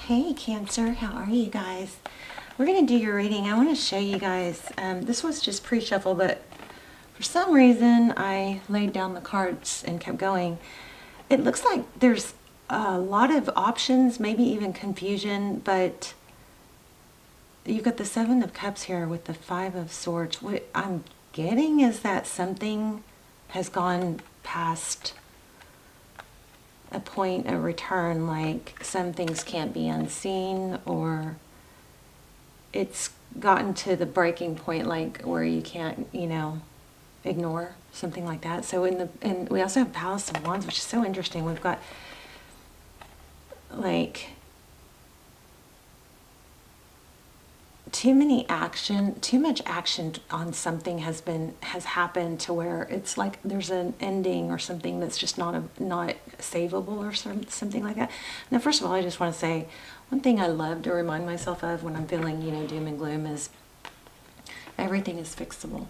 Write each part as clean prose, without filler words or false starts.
Hey Cancer, how are you guys? We're going to do your reading. I want to show you guys, this was just pre-shuffle, but for some reason I laid down the cards and kept going. It looks like there's a lot of options, maybe even confusion, but you've got the Seven of Cups here with the Five of Swords. What I'm getting is that something has gone past a point of return, like some things can't be unseen, or it's gotten to the breaking point, like where you can't, ignore something like that. So and we also have Palace of Wands, which is so interesting. We've got like too much action on something has happened to where it's like there's an ending or something that's just not savable or something like that. Now, first of all, I just want to say one thing I love to remind myself of when I'm feeling, doom and gloom is everything is fixable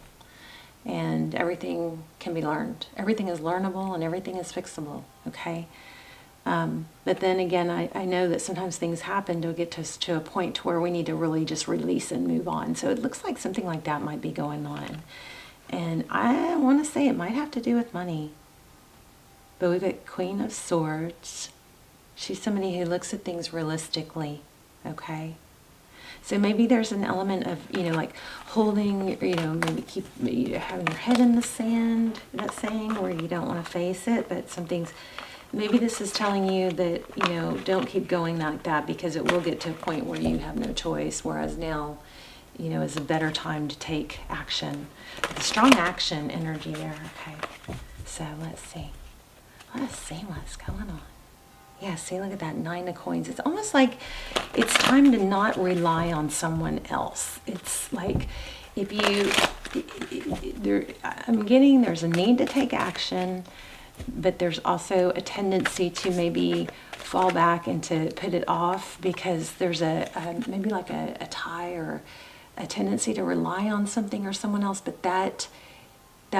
and everything can be learned. Everything is learnable and everything is fixable, okay? But then again, I know that sometimes things happen to get us to a point to where we need to really just release and move on. So it looks like something like that might be going on. And I want to say it might have to do with money. But we've got Queen of Swords. She's somebody who looks at things realistically, okay? So maybe there's an element of, like holding, maybe keep having your head in the sand, that saying, where you don't want to face it, but something's, maybe this is telling you that, don't keep going like that because it will get to a point where you have no choice, whereas now, is a better time to take action. The strong action energy there, okay? So let's see. Let's see what's going on. Yeah, see, look at that Nine of Coins. It's almost like it's time to not rely on someone else. It's like if I'm getting there's a need to take action, but there's also a tendency to maybe fall back and to put it off because there's maybe like a tie or a tendency to rely on something or someone else, but that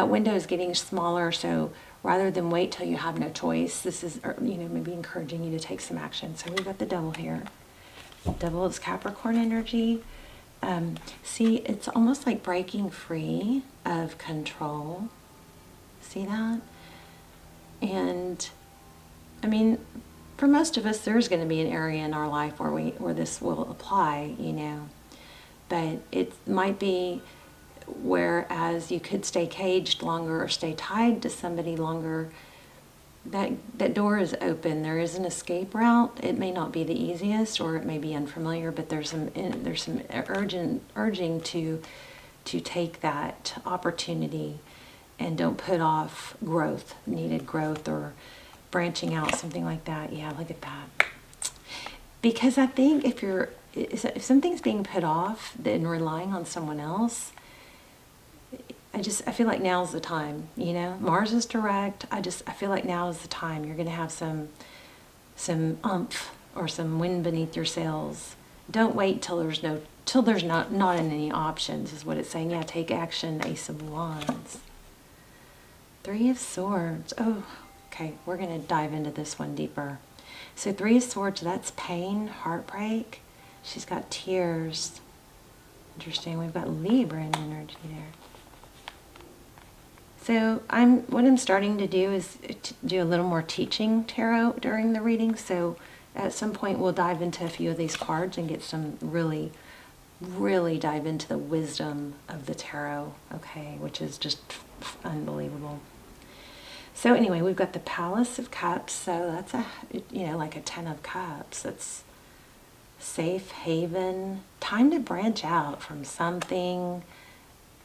window is getting smaller. So rather than wait till you have no choice, this is, maybe encouraging you to take some action. So we've got the Devil here. Devil is Capricorn energy. See, it's almost like breaking free of control. See that? And I mean, for most of us, there's going to be an area in our life where this will apply, but it might be whereas you could stay caged longer or stay tied to somebody longer, that door is open. There is an escape route. It may not be the easiest, or it may be unfamiliar, but there's some urging to take that opportunity and don't put off needed growth or branching out, something like that. Yeah, look at that. Because I think if something's being put off, then relying on someone else, I feel like now's the time, Mars is direct. I feel like now is the time. You're going to have some oomph or some wind beneath your sails. Don't wait till there's not any options, is what it's saying. Yeah, take action, Ace of Wands. Three of Swords. Oh, okay, we're going to dive into this one deeper. So Three of Swords, that's pain, heartbreak. She's got tears. Interesting. We've got Libra in energy there. So what I'm starting to do is to do a little more teaching tarot during the reading. So at some point we'll dive into a few of these cards and get some really, really dive into the wisdom of the tarot, okay, which is just unbelievable. So anyway, we've got the Palace of Cups. So that's like a 10 of Cups. It's safe haven, time to branch out from something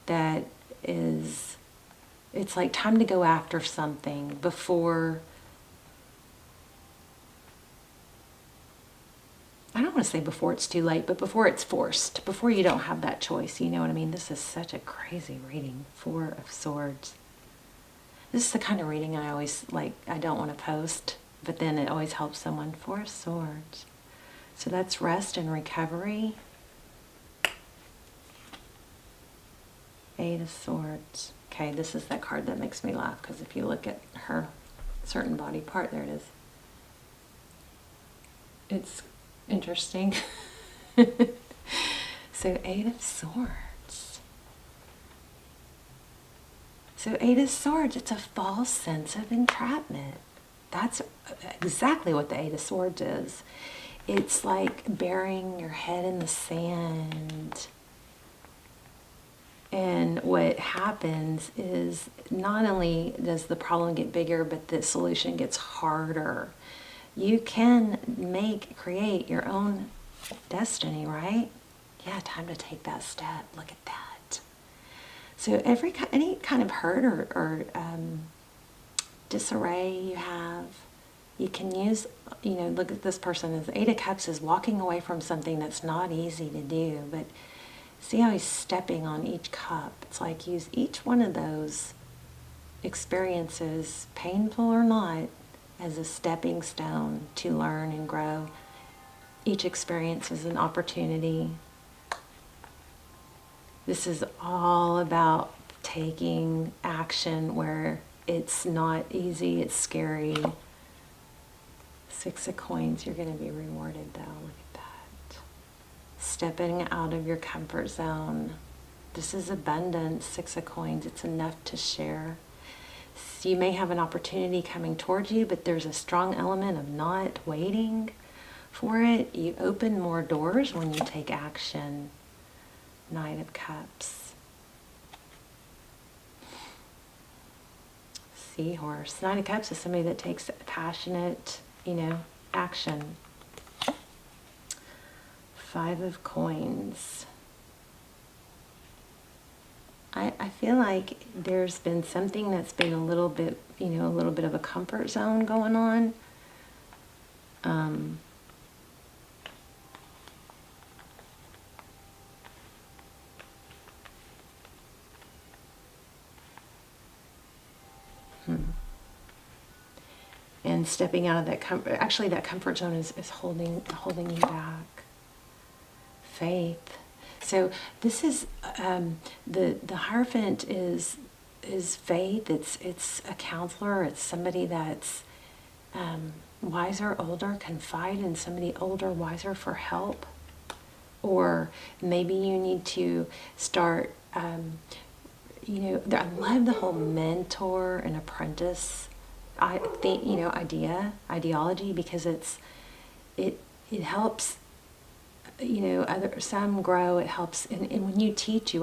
that is, it's like time to go after something before, I don't want to say before it's too late, but before it's forced, before you don't have that choice, you know what I mean? This is such a crazy reading. Four of Swords. This is the kind of reading I always, I don't want to post, but then it always helps someone. Four of Swords. So that's rest and recovery. Eight of Swords. Okay, this is that card that makes me laugh, because if you look at her certain body part, there it is. It's Interesting. So Eight of Swords. So Eight of Swords, it's a false sense of entrapment. That's exactly what the Eight of Swords is. It's like burying your head in the sand. And what happens is not only does the problem get bigger, but the solution gets harder. You can create your own destiny, right? Yeah, time to take that step. Look at that. So any kind of hurt or disarray you have, you can use, look at this person. As Eight of Cups is walking away from something that's not easy to do, but see how he's stepping on each cup. It's like use each one of those experiences, painful or not, as a stepping stone to learn and grow. Each experience is an opportunity. This is all about taking action where it's not easy, it's scary. Six of Coins, you're going to be rewarded though. Look at that. Stepping out of your comfort zone. This is abundance. Six of Coins, it's enough to share. So you may have an opportunity coming towards you, but there's a strong element of not waiting for it. You open more doors when you take action. Knight of Cups. Seahorse. Knight of Cups is somebody that takes passionate, action. Five of Coins. I feel like there's been something that's been a little bit, a little bit of a comfort zone going on. And stepping out of that comfort, actually that comfort zone is holding you back. Faith. So this is the Hierophant is faith. It's a counselor. It's somebody that's wiser, older. Confide in somebody older, wiser for help. Or maybe you need to start. I love the whole mentor and apprentice. I think ideology, because it helps. Some grow. It helps, and when you teach, you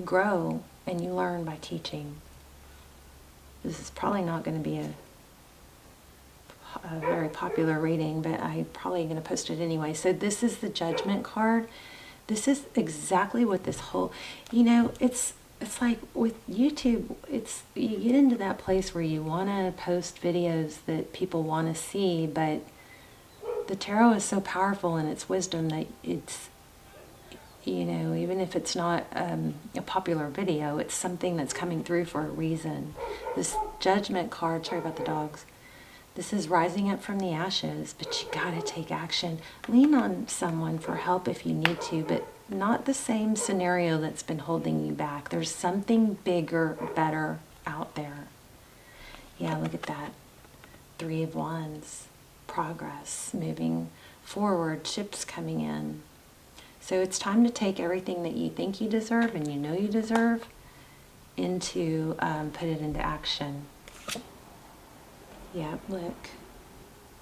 grow and you learn by teaching. This is probably not going to be a very popular reading, but I'm probably going to post it anyway. So this is the Judgment card. This is exactly what this whole, it's like with YouTube, you get into that place where you want to post videos that people want to see, but the tarot is so powerful in its wisdom that it's, even if it's not a popular video, it's something that's coming through for a reason. This Judgment card, sorry about the dogs, this is rising up from the ashes, but you gotta take action. Lean on someone for help if you need to, but not the same scenario that's been holding you back. There's something bigger, better out there. Yeah, look at that. Three of Wands. Progress, moving forward, ships coming in. So it's time to take everything that you think you deserve and you deserve into, put it into action. Yeah, look.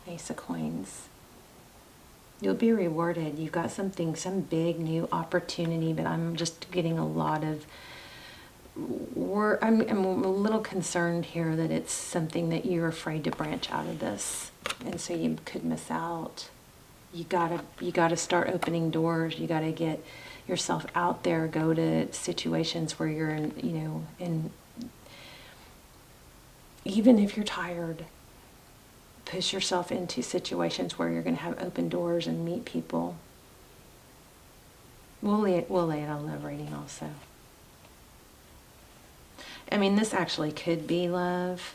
Ace of Coins. You'll be rewarded. You've got some big new opportunity, but I'm just getting a lot of I'm a little concerned here that it's something that you're afraid to branch out of this, and so you could miss out. You gotta start opening doors. You gotta get yourself out there. Go to situations where you're in. Even if you're tired, push yourself into situations where you're going to have open doors and meet people. We'll lay it on love reading also. I mean, this actually could be love,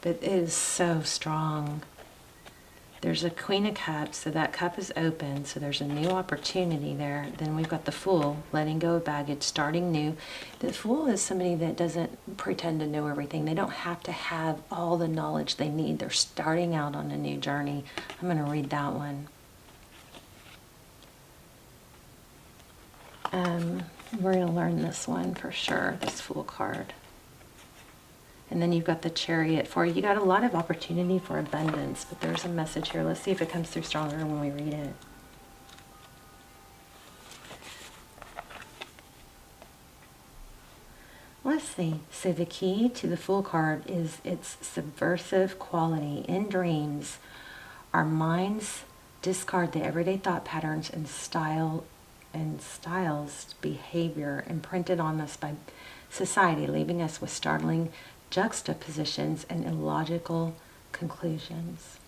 but it is so strong. There's a Queen of Cups, so that cup is open, so there's a new opportunity there. Then we've got the Fool, letting go of baggage, starting new. The Fool is somebody that doesn't pretend to know everything. They don't have to have all the knowledge they need. They're starting out on a new journey. I'm going to read that one. We're going to learn this one for sure, this Fool card. And then you've got the Chariot for you. You got a lot of opportunity for abundance, but there's a message here. Let's see if it comes through stronger when we read it. Let's see. So the key to the Fool card is its subversive quality. In dreams, our minds discard the everyday thought patterns and styles behavior imprinted on us by society, leaving us with startling juxtapositions and illogical conclusions.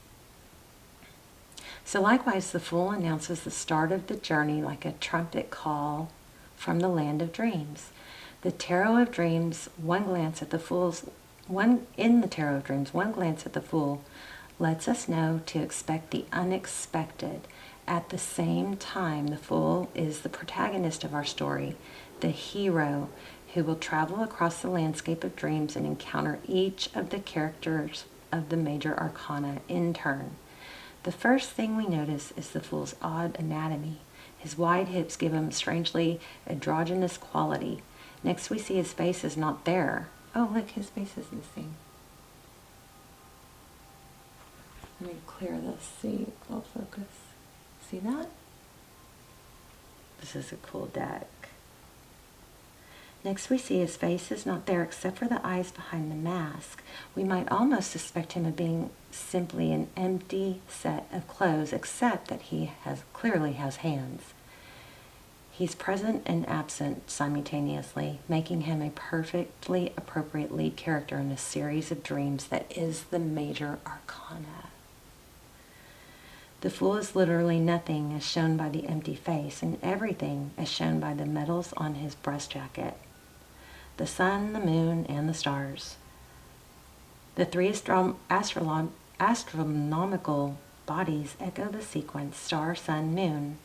So likewise, the Fool announces the start of the journey like a trumpet call from the land of dreams. The Tarot of Dreams, one glance at the Fool lets us know to expect the unexpected. At the same time, the Fool is the protagonist of our story, the hero who will travel across the landscape of dreams and encounter each of the characters of the major arcana in turn. The first thing we notice is the Fool's odd anatomy. His wide hips give him strangely androgynous quality. Next we see his face is not there. Oh, look, his face is missing. Let me clear this, see, I'll focus. See that? This is a cool deck. Next we see his face is not there except for the eyes behind the mask. We might almost suspect him of being simply an empty set of clothes, except that he clearly has hands. He's present and absent simultaneously, making him a perfectly appropriate lead character in a series of dreams that is the major arcana. The Fool is literally nothing as shown by the empty face, and everything as shown by the medals on his breast jacket. The sun, the moon, and the stars. The three astronomical bodies echo the sequence star, sun, moon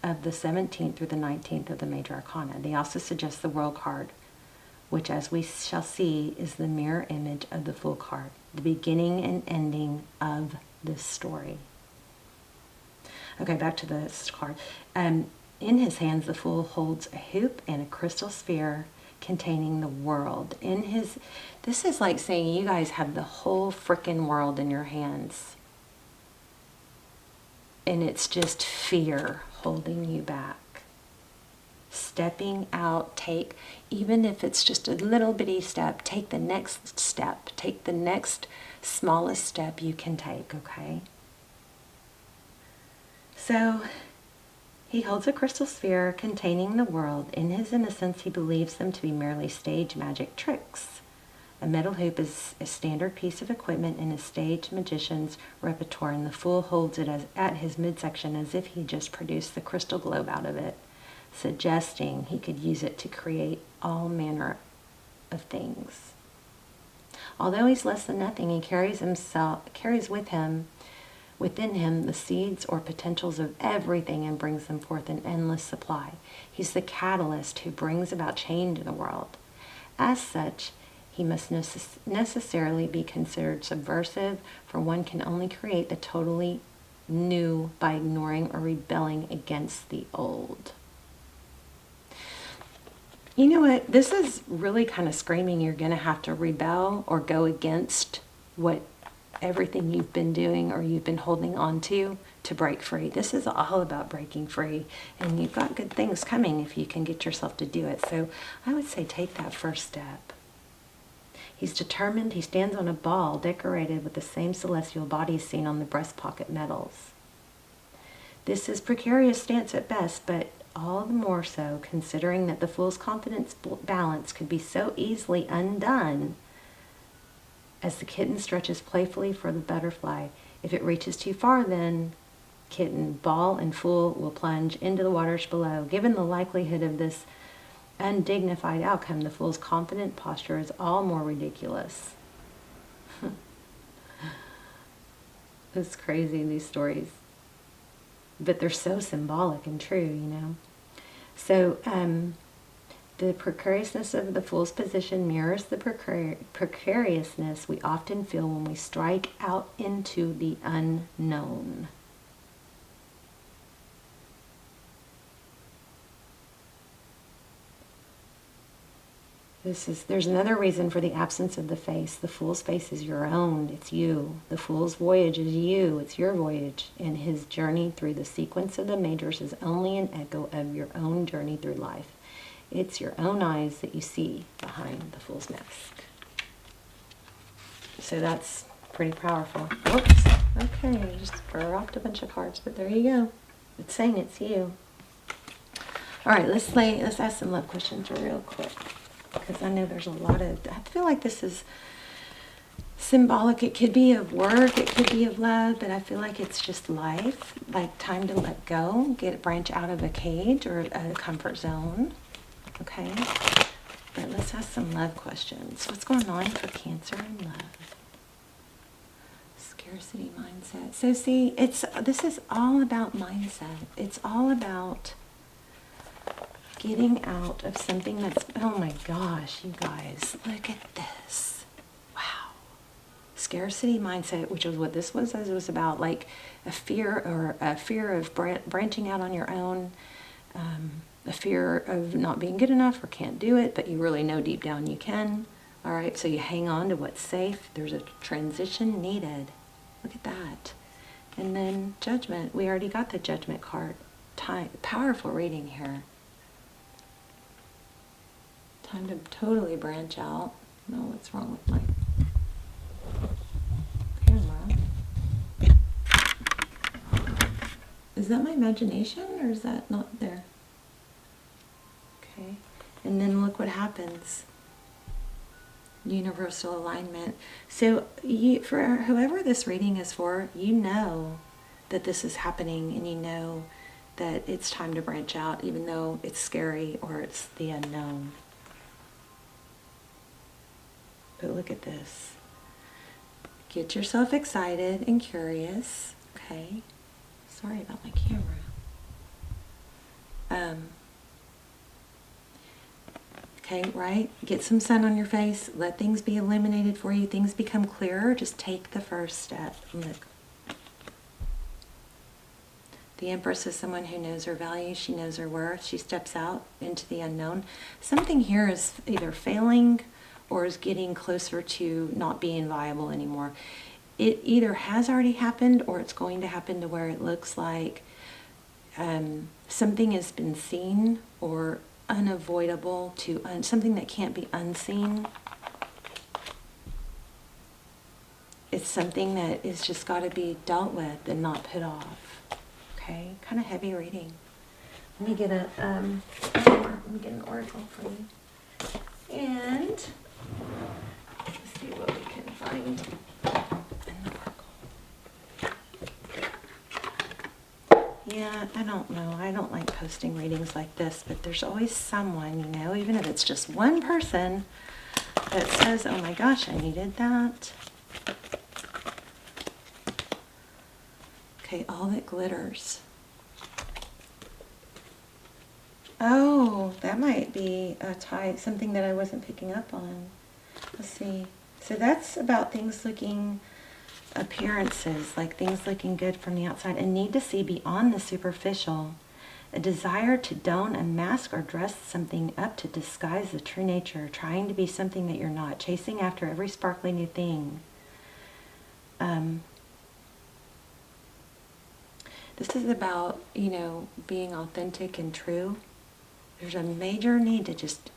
of the 17th through the 19th of the major arcana. They also suggest the World card, which, as we shall see, is the mirror image of the Fool card, the beginning and ending of this story. Okay, back to this card. In his hands, the Fool holds a hoop and a crystal sphere containing the world. This is like saying you guys have the whole frickin' world in your hands. And it's just fear holding you back. Stepping out, even if it's just a little bitty step, take the next step. Take the next smallest step you can take, okay? So, he holds a crystal sphere containing the world. In his innocence, he believes them to be merely stage magic tricks. A metal hoop is a standard piece of equipment in a stage magician's repertoire, and the Fool holds it at his midsection as if he just produced the crystal globe out of it, suggesting he could use it to create all manner of things. Although he's less than nothing, he carries within him the seeds or potentials of everything and brings them forth in endless supply. He's the catalyst who brings about change in the world. As such, he must necessarily be considered subversive, for one can only create the totally new by ignoring or rebelling against the old. You know what? This is really kind of screaming you're going to have to rebel or go against what everything you've been doing or you've been holding on to break free. This is all about breaking free, and you've got good things coming if you can get yourself to do it. So I would say take that first step. He's determined. He stands on a ball decorated with the same celestial bodies seen on the breast pocket medals. This is precarious stance at best, but all the more so considering that the Fool's confidence balance could be so easily undone as the kitten stretches playfully for the butterfly. If it reaches too far, then kitten, ball, and Fool will plunge into the waters below. Given the likelihood of this undignified outcome, the Fool's confident posture is all more ridiculous. It's crazy, these stories. But they're so symbolic and true, you know. So, the precariousness of the Fool's position mirrors the precariousness we often feel when we strike out into the unknown. There's another reason for the absence of the face. The Fool's face is your own. It's you. The Fool's voyage is you. It's your voyage. And his journey through the sequence of the majors is only an echo of your own journey through life. It's your own eyes that you see behind the Fool's mask. So that's pretty powerful. Whoops. Okay, I just dropped a bunch of cards, but there you go. It's saying it's you. All right, let's ask some love questions real quick, because I know there's a lot of, I feel like this is symbolic. It could be of work, it could be of love, but I feel like it's just life, like time to let go, branch out of a cage or a comfort zone. Okay, but let's ask some love questions. What's going on for Cancer and love? Scarcity mindset. So see, this is all about mindset. It's all about getting out of something that's, oh my gosh, you guys, look at this. Wow. Scarcity mindset, which is what this was. It was about like a fear of branching out on your own, a fear of not being good enough or can't do it, but you really know deep down you can. All right, so you hang on to what's safe. There's a transition needed. Look at that. And then judgment. We already got the judgment card. Powerful reading here. Time to totally branch out. No, what's wrong with my camera? Is that my imagination or is that not there? Okay. And then look what happens. Universal alignment. So for whoever this reading is for, you know that this is happening and you know that it's time to branch out, even though it's scary or it's the unknown. But look at this. Get yourself excited and curious. Okay. Sorry about my camera. Okay, right? Get some sun on your face. Let things be illuminated for you. Things become clearer. Just take the first step. Look. The Empress is someone who knows her value. She knows her worth. She steps out into the unknown. Something here is either failing or is getting closer to not being viable anymore. It either has already happened or it's going to happen to where it looks like something has been seen or unavoidable to something that can't be unseen. It's something that is just got to be dealt with and not put off. Okay, kind of heavy reading. Let me get an oracle for you. And let's see what we can find in the oracle. Yeah, I don't know. I don't like posting readings like this, but there's always someone, you know, even if it's just one person that says, oh my gosh, I needed that. Okay, all that glitters. Oh, that might be a type, something that I wasn't picking up on. Let's see. So that's about things looking, appearances, like things looking good from the outside, a need to see beyond the superficial, a desire to don a mask or dress something up to disguise the true nature, trying to be something that you're not, chasing after every sparkly new thing. This is about, you know, being authentic and true. There's a major need to just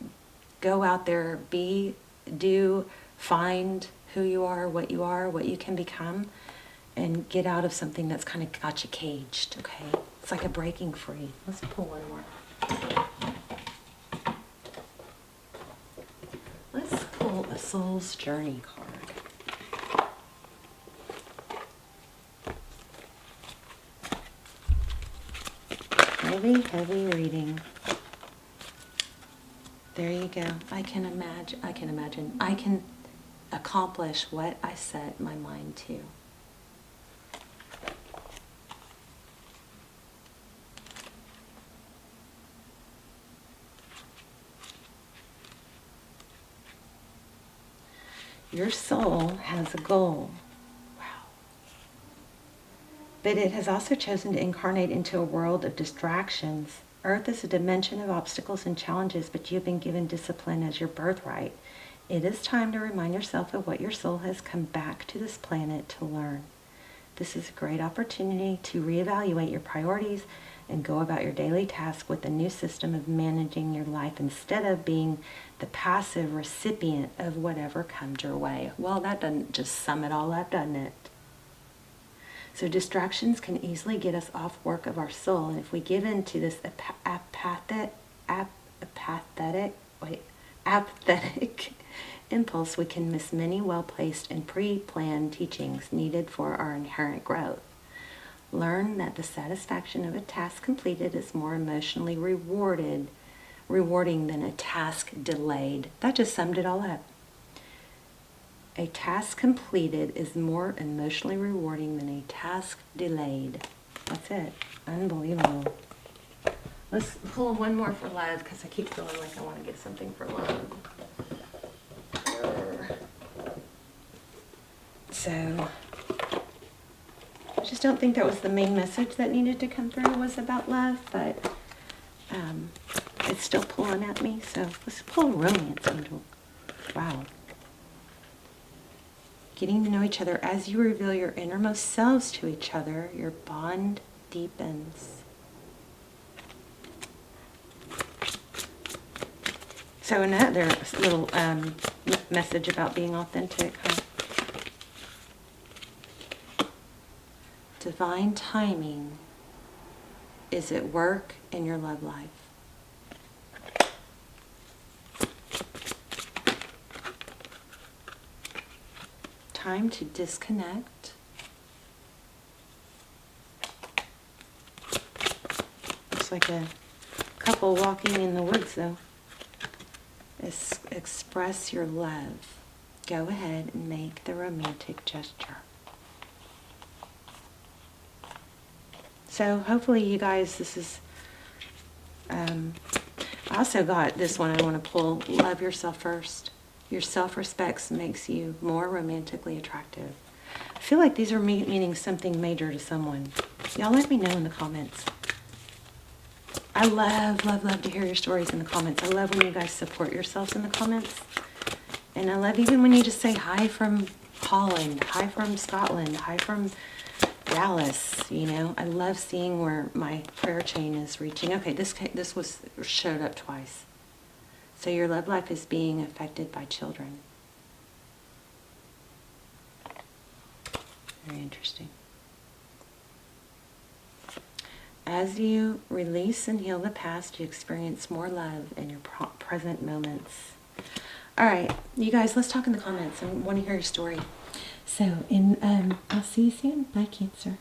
go out there, be, do, find who you are, what you can become, and get out of something that's kind of got you caged, okay? It's like a breaking free. Let's pull one more. Let's pull a Soul's Journey card. Heavy, heavy reading. There you go. I can imagine. I can accomplish what I set my mind to. Your soul has a goal. Wow. But it has also chosen to incarnate into a world of distractions. Earth is a dimension of obstacles and challenges, but you have been given discipline as your birthright. It is time to remind yourself of what your soul has come back to this planet to learn. This is a great opportunity to reevaluate your priorities and go about your daily task with a new system of managing your life instead of being the passive recipient of whatever comes your way. Well, that doesn't just sum it all up, doesn't it? So distractions can easily get us off work of our soul, and if we give in to this apathetic impulse, we can miss many well-placed and pre-planned teachings needed for our inherent growth. Learn that the satisfaction of a task completed is more emotionally rewarding than a task delayed. That just summed it all up. A task completed is more emotionally rewarding than a task delayed. That's it. Unbelievable. Let's pull one more for love, because I keep feeling like I want to get something for love. So, I just don't think that was the main message that needed to come through, was about love, but it's still pulling at me, so let's pull a romance angel. Wow. Getting to know each other. As you reveal your innermost selves to each other, your bond deepens. So another little message about being authentic, huh? Divine timing is at work in your love life. Time to disconnect. Looks like a couple walking in the woods, though. Express your love. Go ahead and make the romantic gesture. So hopefully you guys, this is, I also got this one I want to pull. Love yourself first. Your self-respect makes you more romantically attractive. I feel like these are meaning something major to someone. Y'all let me know in the comments. I love to hear your stories in the comments. I love when you guys support yourselves in the comments. And I love even when you just say hi from Holland, hi from Scotland, hi from Dallas, you know. I love seeing where my prayer chain is reaching. Okay, this showed up twice. So your love life is being affected by children. Very interesting. As you release and heal the past, you experience more love in your present moments. All right, you guys, let's talk in the comments. I want to hear your story. So, I'll see you soon. Bye, Cancer.